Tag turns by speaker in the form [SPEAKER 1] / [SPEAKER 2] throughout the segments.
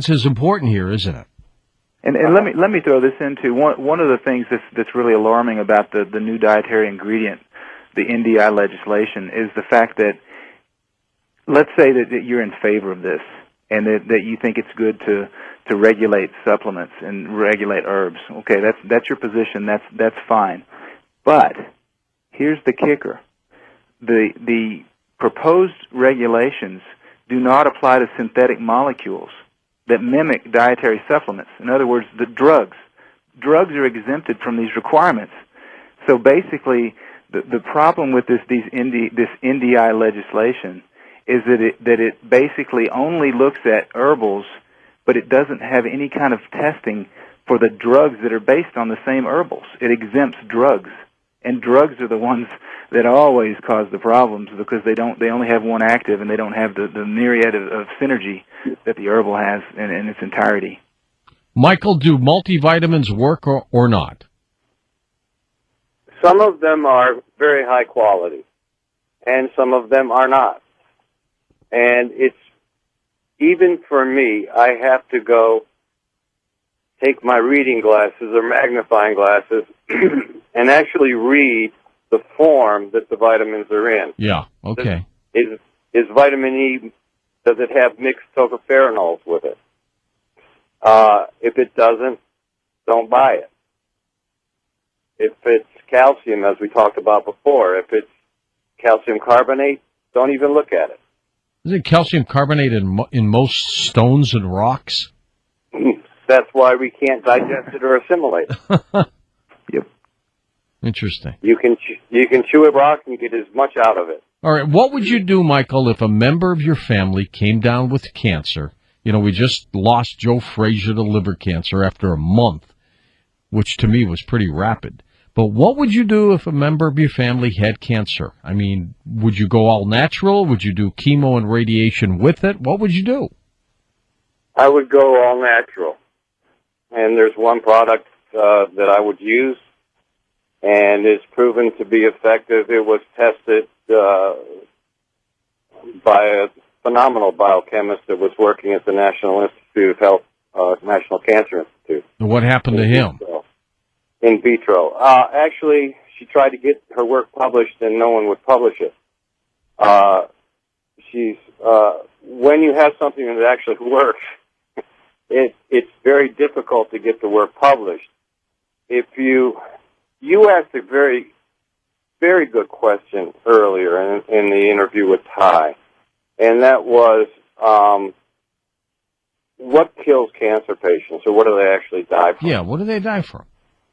[SPEAKER 1] is important here, isn't it?
[SPEAKER 2] And let me throw this into one of the things that's really alarming about the new dietary ingredient, the NDI legislation, is the fact that, let's say that you're in favor of this and that you think it's good to regulate supplements and regulate herbs. Okay, that's your position. That's fine. But here's the kicker: the proposed regulations do not apply to synthetic molecules that mimic dietary supplements. In other words, the drugs. Drugs are exempted from these requirements. So basically, the problem with this NDI legislation is that it basically only looks at herbals, but it doesn't have any kind of testing for the drugs that are based on the same herbals. It exempts drugs, and drugs are the ones that always cause the problems because they only have one active and they don't have the myriad of synergy that the herbal has in its entirety.
[SPEAKER 1] Michael, do multivitamins work or not?
[SPEAKER 3] Some of them are very high quality, and some of them are not. And it's, even for me, I have to go take my reading glasses or magnifying glasses and actually read the form that the vitamins are in.
[SPEAKER 1] Yeah, okay.
[SPEAKER 3] Is vitamin E, does it have mixed tocopherols with it? If it doesn't, don't buy it. If it's calcium, as we talked about before, if it's calcium carbonate, don't even look at it.
[SPEAKER 1] Is it calcium carbonate in most stones and rocks?
[SPEAKER 3] That's why we can't digest it or assimilate it.
[SPEAKER 2] Yep.
[SPEAKER 1] Interesting.
[SPEAKER 3] You can chew a rock and get as much out of it.
[SPEAKER 1] All right. What would you do, Michael, if a member of your family came down with cancer? You know, we just lost Joe Frazier to liver cancer after a month, which to me was pretty rapid. But what would you do if a member of your family had cancer? I mean, would you go all natural? Would you do chemo and radiation with it? What would you do?
[SPEAKER 3] I would go all natural. And there's one product that I would use, and it's proven to be effective. It was tested by a phenomenal biochemist that was working at the National Institute of Health, National Cancer Institute.
[SPEAKER 1] And what happened to him?
[SPEAKER 3] In vitro. Actually, she tried to get her work published, and no one would publish it. When you have something that actually works, it's very difficult to get the work published. If you asked a very, very good question earlier in the interview with Ty, and that was, what kills cancer patients, or what do they actually die from?
[SPEAKER 1] Yeah, what do they die from?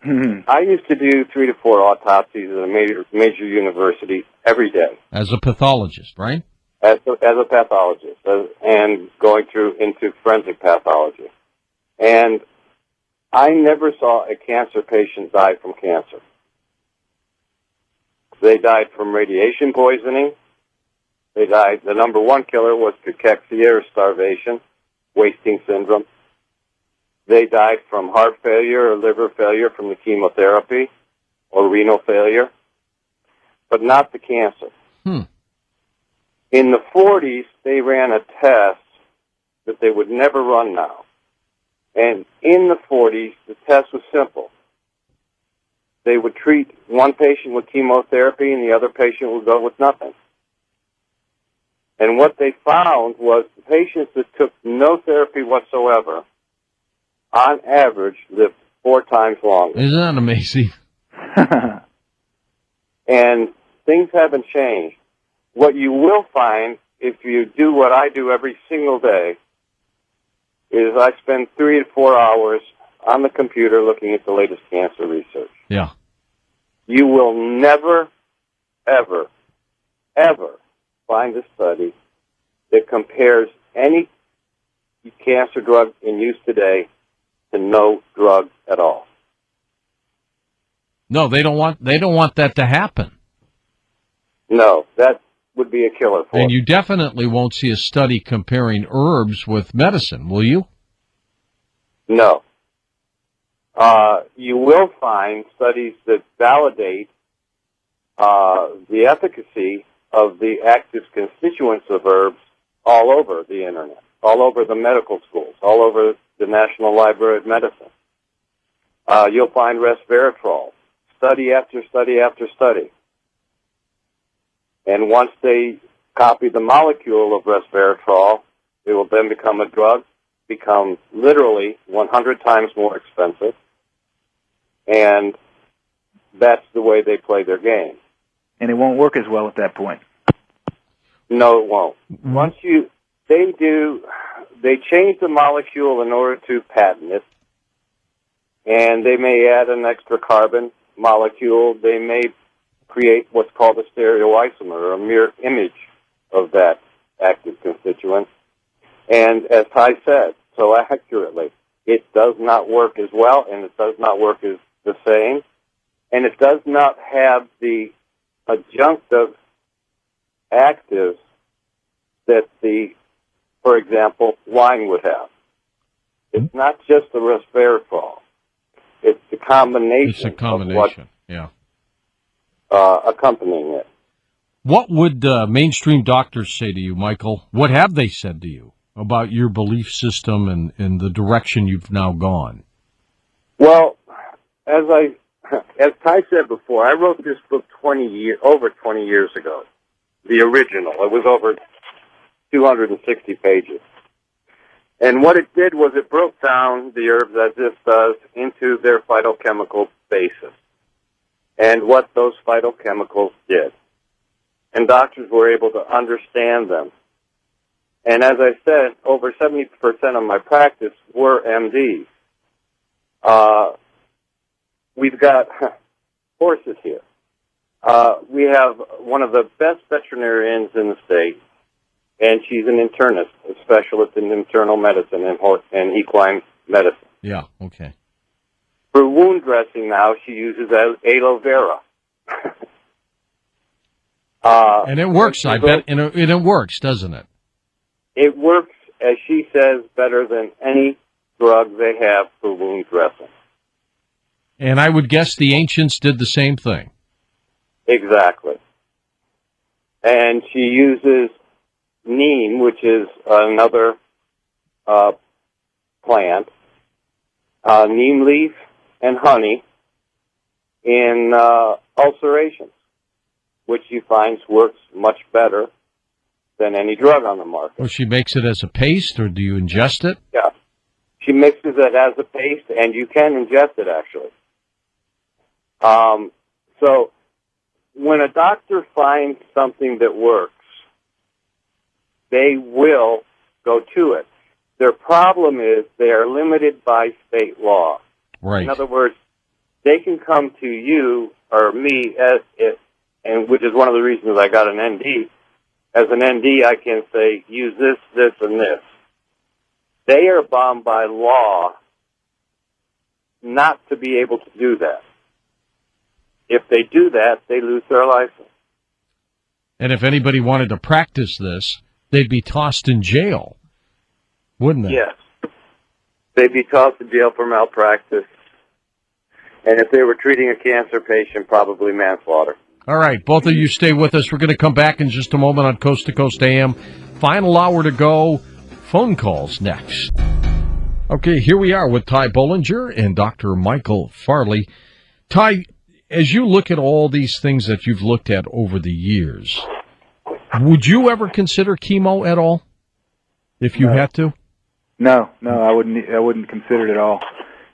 [SPEAKER 3] I used to do 3 to 4 autopsies at a major university every day.
[SPEAKER 1] As a pathologist, right?
[SPEAKER 3] As a pathologist, and going through into forensic pathology. And I never saw a cancer patient die from cancer. They died from radiation poisoning. They died, the number one killer was cachexia, or starvation, wasting syndrome. They died from heart failure or liver failure from the chemotherapy, or renal failure, but not the cancer. In the 40s, they ran a test that they would never run now. And in the 40s, the test was simple. They would treat one patient with chemotherapy and the other patient would go with nothing. And what they found was the patients that took no therapy whatsoever, on average, lived 4 times longer.
[SPEAKER 1] Isn't that amazing?
[SPEAKER 3] And things haven't changed. What you will find, if you do what I do every single day, is I spend 3 to 4 hours on the computer looking at the latest cancer research.
[SPEAKER 1] Yeah.
[SPEAKER 3] You will never, ever, ever find a study that compares any cancer drug in use today to no drug at all.
[SPEAKER 1] No, they don't want that to happen.
[SPEAKER 3] No, that would be a killer for
[SPEAKER 1] And
[SPEAKER 3] us.
[SPEAKER 1] you definitely won't see a study comparing herbs with medicine, will you?
[SPEAKER 3] No. You will find studies that validate the efficacy of the active constituents of herbs all over the Internet. all over the medical schools, all over the National Library of Medicine. You'll find resveratrol, study after study after study. And once they copy the molecule of resveratrol, it will then become a drug, become literally 100 times more expensive, and that's the way they play their game.
[SPEAKER 2] And it won't work as well at that point.
[SPEAKER 3] No, it won't. Once they change the molecule in order to patent it, and they may add an extra carbon molecule. They may create what's called a stereoisomer, or a mirror image of that active constituent. And as Ty said so accurately, it does not work as well, and it does not work as the same, and it does not have the adjunctive actives that for example, wine would have. It's not just the resveratrol. It's the combination.
[SPEAKER 1] It's a combination,
[SPEAKER 3] accompanying it.
[SPEAKER 1] What would mainstream doctors say to you, Michael? What have they said to you about your belief system and the direction you've now gone?
[SPEAKER 3] Well, as Ty said before, I wrote this book over 20 years ago. The original. It was over 260 pages. And what it did was it broke down the herbs, as this does, into their phytochemical basis and what those phytochemicals did. And doctors were able to understand them. And as I said, over 70% of my practice were MDs. We've got horses here. We have one of the best veterinarians in the state, and she's an internist, a specialist in internal medicine and equine medicine.
[SPEAKER 1] Yeah, okay.
[SPEAKER 3] For wound dressing now, she uses aloe vera.
[SPEAKER 1] And it works, I bet. And it works, doesn't it?
[SPEAKER 3] It works, as she says, better than any drug they have for wound dressing.
[SPEAKER 1] And I would guess the ancients did the same thing.
[SPEAKER 3] Exactly. And she uses neem, which is another plant, neem leaf and honey in ulcerations, which she finds works much better than any drug on the market.
[SPEAKER 1] Well, she makes it as a paste, or do you ingest it?
[SPEAKER 3] Yeah. She mixes it as a paste, and you can ingest it, actually. So when a doctor finds something that works, they will go to it. Their problem is they are limited by state law.
[SPEAKER 1] Right.
[SPEAKER 3] In other words, they can come to you or me, and which is one of the reasons I got an ND. As an ND, I can say, use this, this, and this. They are bound by law not to be able to do that. If they do that, they lose their license.
[SPEAKER 1] And if anybody wanted to practice this, they'd be tossed in jail, wouldn't they?
[SPEAKER 3] Yes. They'd be tossed in jail for malpractice. And if they were treating a cancer patient, probably manslaughter.
[SPEAKER 1] All right, both of you stay with us. We're going to come back in just a moment on Coast to Coast AM. Final hour to go. Phone calls next. Okay, here we are with Ty Bollinger and Dr. Michael Farley. Ty, as you look at all these things that you've looked at over the years, would you ever consider chemo at all, if you had to?
[SPEAKER 2] No, I wouldn't consider it at all.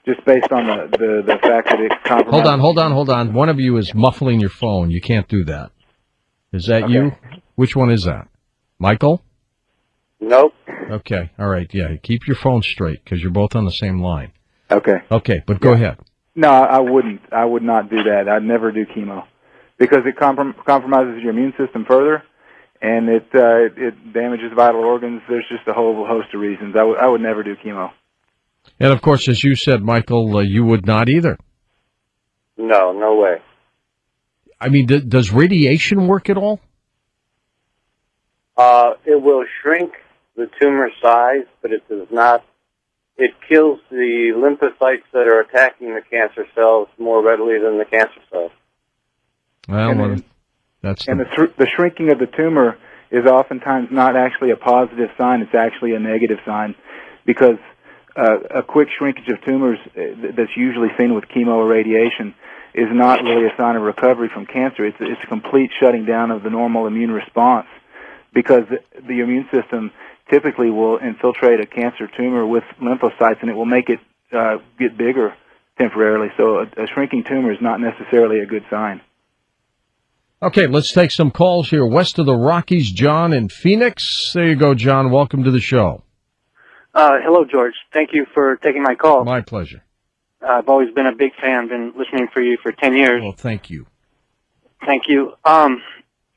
[SPEAKER 2] Just based on the fact that it compromises.
[SPEAKER 1] Hold on. One of you is muffling your phone. You can't do that. Is that
[SPEAKER 2] Okay.
[SPEAKER 1] you? Which one is that? Michael?
[SPEAKER 3] Nope.
[SPEAKER 1] Okay, all right, yeah. Keep your phone straight, because you're both on the same line.
[SPEAKER 2] Okay.
[SPEAKER 1] Okay, but go ahead.
[SPEAKER 2] No, I wouldn't. I would not do that. I'd never do chemo because it compromises your immune system further, and it damages vital organs. There's just a whole host of reasons. I would never do chemo.
[SPEAKER 1] And, of course, as you said, Michael, you would not either.
[SPEAKER 3] No way.
[SPEAKER 1] I mean, does radiation work at all?
[SPEAKER 3] It will shrink the tumor size, but it does not. It kills the lymphocytes that are attacking the cancer cells more readily than the cancer cells.
[SPEAKER 1] Well,
[SPEAKER 2] And
[SPEAKER 1] that's
[SPEAKER 2] the shrinking of the tumor is oftentimes not actually a positive sign. It's actually a negative sign, because a quick shrinkage of tumors that's usually seen with chemo or radiation is not really a sign of recovery from cancer. It's a complete shutting down of the normal immune response, because the immune system typically will infiltrate a cancer tumor with lymphocytes, and it will make it get bigger temporarily. So a shrinking tumor is not necessarily a good sign.
[SPEAKER 1] Okay, let's take some calls here. West of the Rockies, John in Phoenix. There you go, John. Welcome to the show.
[SPEAKER 4] Hello, George. Thank you for taking my call.
[SPEAKER 1] My pleasure.
[SPEAKER 4] I've always been a big fan, been listening for you for 10 years.
[SPEAKER 1] Well, thank you.
[SPEAKER 4] Thank you.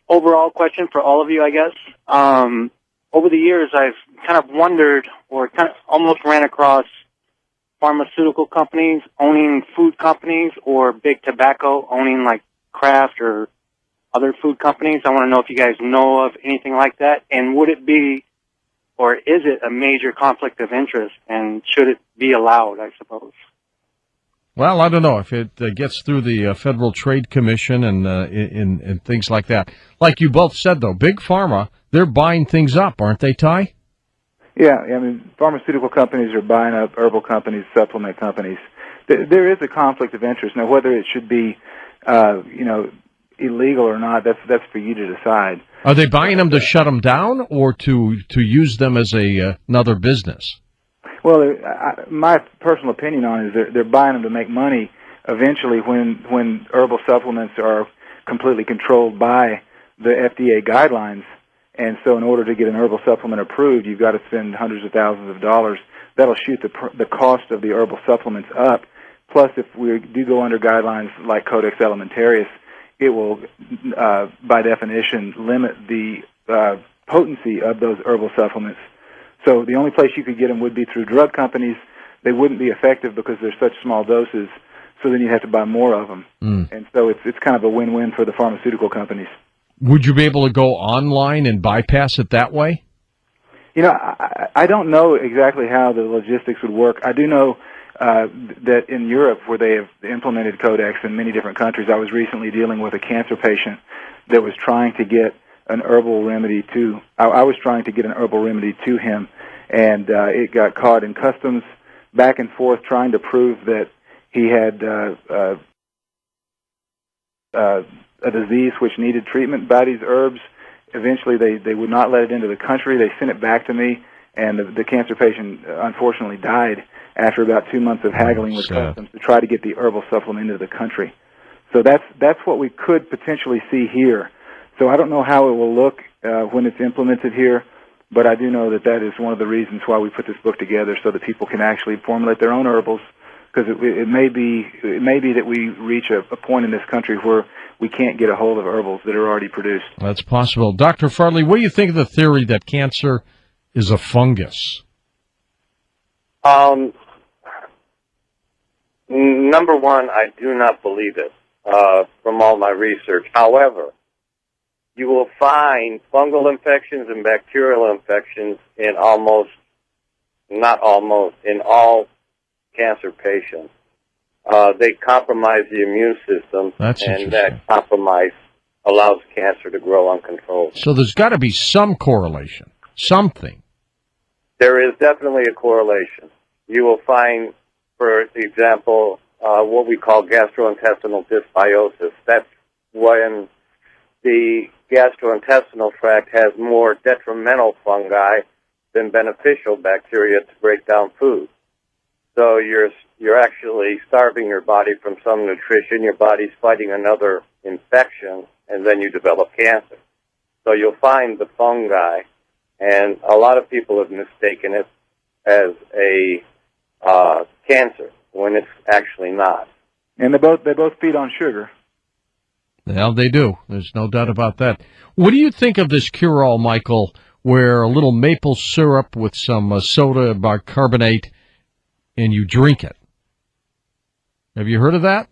[SPEAKER 4] Overall question for all of you, I guess. Over the years, I've kind of wondered, or kind of almost ran across pharmaceutical companies owning food companies, or big tobacco owning like Kraft or other food companies. I want to know if you guys know of anything like that, and would it be, or is it a major conflict of interest, and should it be allowed, I suppose?
[SPEAKER 1] Well, I don't know if it gets through the Federal Trade Commission and things like that. Like you both said, though, Big Pharma, they're buying things up, aren't they, Ty?
[SPEAKER 2] Yeah, I mean, pharmaceutical companies are buying up herbal companies, supplement companies. There is a conflict of interest. Now, whether it should be, illegal or not, that's for you to decide.
[SPEAKER 1] Are they buying them to shut them down, or to use them as another business?
[SPEAKER 2] Well, my personal opinion on it is they're buying them to make money. Eventually, when herbal supplements are completely controlled by the FDA guidelines, and so in order to get an herbal supplement approved, you've got to spend hundreds of thousands of dollars. That'll shoot the cost of the herbal supplements up. Plus, if we do go under guidelines like Codex Alimentarius, it will, by definition, limit the potency of those herbal supplements. So the only place you could get them would be through drug companies. They wouldn't be effective because they're such small doses, so then you'd have to buy more of them. And so it's kind of a win-win for the pharmaceutical companies.
[SPEAKER 1] Would you be able to go online and bypass it that way?
[SPEAKER 2] You know, I don't know exactly how the logistics would work. I do know that in Europe, where they have implemented Codex in many different countries, I was recently dealing with a cancer patient that was trying to get an herbal remedy to. I was trying to get an herbal remedy to him, and it got caught in customs, back and forth, trying to prove that he had a disease which needed treatment by these herbs. Eventually, they would not let it into the country. They sent it back to me, and the cancer patient unfortunately died after about 2 months of haggling with customs to try to get the herbal supplement into the country. So that's what we could potentially see here. So I don't know how it will look when it's implemented here, but I do know that is one of the reasons why we put this book together, so that people can actually formulate their own herbals. Because it may be that we reach a point in this country where we can't get a hold of herbals that are already produced.
[SPEAKER 1] That's possible. Dr. Farley, what do you think of the theory that cancer is a fungus?
[SPEAKER 3] Number one, I do not believe it from all my research. However, you will find fungal infections and bacterial infections in in all cancer patients. They compromise the immune system, and that compromise allows cancer to grow uncontrolled.
[SPEAKER 1] So there's got to be some correlation, something.
[SPEAKER 3] There is definitely a correlation. You will find, for example, what we call gastrointestinal dysbiosis. That's when the gastrointestinal tract has more detrimental fungi than beneficial bacteria to break down food. So you're actually starving your body from some nutrition. Your body's fighting another infection, and then you develop cancer. So you'll find the fungi, and a lot of people have mistaken it as a cancer when it's actually not.
[SPEAKER 2] And they both feed on sugar.
[SPEAKER 1] Well, they do. There's no doubt about that. What do you think of this cure-all, Michael, where a little maple syrup with some soda bicarbonate, and you drink it? Have you heard of that?